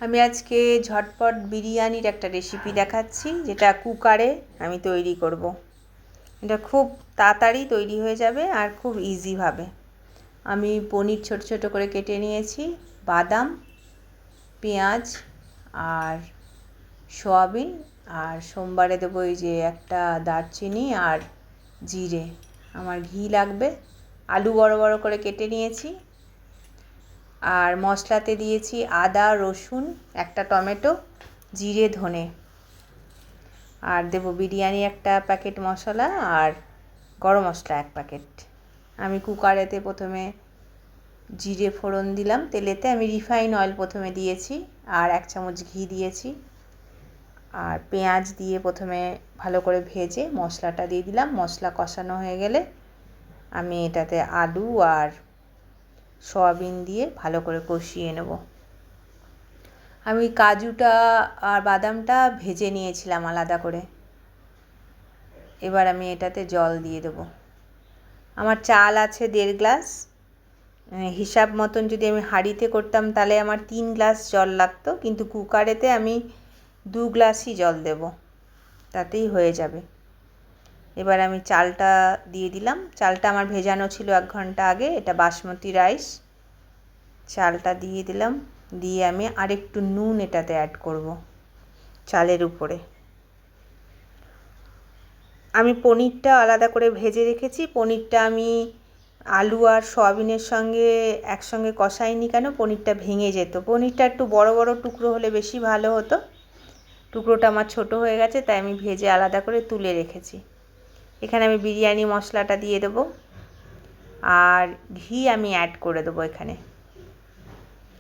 আমি আজকে ঝটপট বিরিয়ানির একটা রেসিপি দেখাচ্ছি, যেটা কুকারে আমি তৈরি করব। এটা খুব তাড়াতাড়ি তৈরি হয়ে যাবে আর খুব ইজিভাবে। আমি পনির ছোট ছোট করে কেটে নিয়েছি, বাদাম, পেঁয়াজ আর সয়াবিন, আর সোমবারে দেবো এই যে একটা দারচিনি আর জিরে। আমার ঘি লাগবে। আলু বড় বড় করে কেটে নিয়েছি। আর মশলাতে দিয়েছি আদা, রসুন, একটা টমেটো, জিরে, ধনে। আর দেবো বিরিয়ানি একটা প্যাকেট মশলা আর গরম মশলা 1 প্যাকেট। আমি কুকারেতে প্রথমে জিরে ফোড়ন দিলাম তেলেতে। আমি রিফাইন অয়েল প্রথমে দিয়েছি আর 1 চামচ ঘি দিয়েছি। আর পেঁয়াজ দিয়ে প্রথমে ভালো করে ভেজে মশলাটা দিয়ে দিলাম। মশলা কষানো হয়ে গেলে আমি এটাতে আলু আর সয়াবিন দিয়ে ভালো করে কষিয়ে নেব। আমি কাজুটা আর বাদামটা ভেজে নিয়েছিলাম আলাদা করে। এবার আমি এটাতে জল দিয়ে দেবো। আমার চাল আছে 1.5 গ্লাস। হিসাব মতন যদি আমি হাঁড়িতে করতাম তাহলে আমার 3 গ্লাস জল লাগতো, কিন্তু কুকারেতে আমি 2 গ্লাসই জল দেব, তাতেই হয়ে যাবে। এবার আমি চালটা দিয়ে দিলাম। চালটা আমার ভেজানো ছিল 1 ঘন্টা আগে। এটা বাসমতি রাইস। চালটা দিয়ে দিলাম। দিয়ে আমি আরেকটু নুন এটাতে অ্যাড করব চালের উপরে। আমি পনিরটা আলাদা করে ভেজে রেখেছি। পনিরটা আমি আলু আর সয়াবিনের সঙ্গে একসঙ্গে কষাইনি, কেন পনিরটা ভেঙে যেত। পনিরটা একটু বড় বড় টুকরো হলে বেশি ভালো হতো। টুকরোটা আমার ছোট হয়ে গেছে, তাই আমি ভেজে আলাদা করে তুলে রেখেছি। এখানে আমি বিরিয়ানি মশলাটা দিয়ে দেবো আর ঘি আমি অ্যাড করে দেবো এখানে।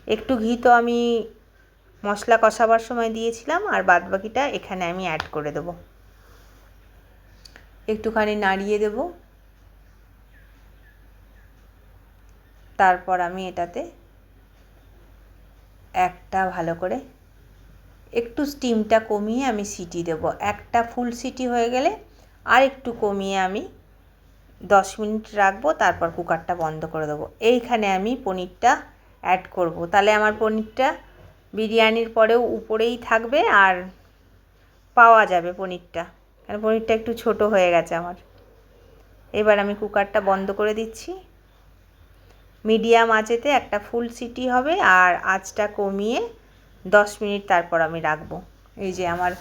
একটু ঘি তো আমি মশলা কষাবার সময় দিয়েছিলাম, আর বাদবাকিটা এখানে আমি অ্যাড করে দেবো। একটুখানি নাড়িয়ে দেব। তারপর আমি এটাতে একটা ভালো করে একটু স্টিমটা কমিয়ে আমি সিটি দেব। একটা ফুল সিটি হয়ে গেলে আর একটু কমিয়ে আমি 10 মিনিট রাখবো, তারপর কুকারটা বন্ধ করে দেবো। এইখানে আমি পনিরটা অ্যাড করব। তাহলে আমার পনিরটা বিরিয়ানির পরেও উপরেই থাকবে আর পাওয়া যাবে পনিরটা, কারণ পনিরটা একটু ছোট হয়ে গেছে আমার। এবার আমি কুকারটা বন্ধ করে দিচ্ছি। মিডিয়াম আঁচেতে একটা ফুল সিটি হবে আর আঁচটা কমিয়ে 10 মিনিট তারপর আমি রাখবো। এই যে আমার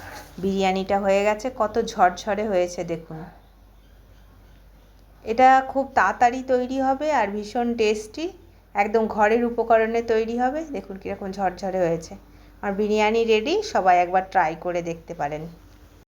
বিরিয়ানিটা হয়ে গেছে, কত ঝরঝরে হয়েছে দেখুন। এটা খুব তাড়াতাড়ি তৈরি হবে আর ভীষণ টেস্টি, একদম ঘরের উপকরণে তৈরি হবে। দেখুন কীরকম ঝরঝরে হয়েছে। আর বিরিয়ানি রেডি। সবাই একবার ট্রাই করে দেখতে পারেন।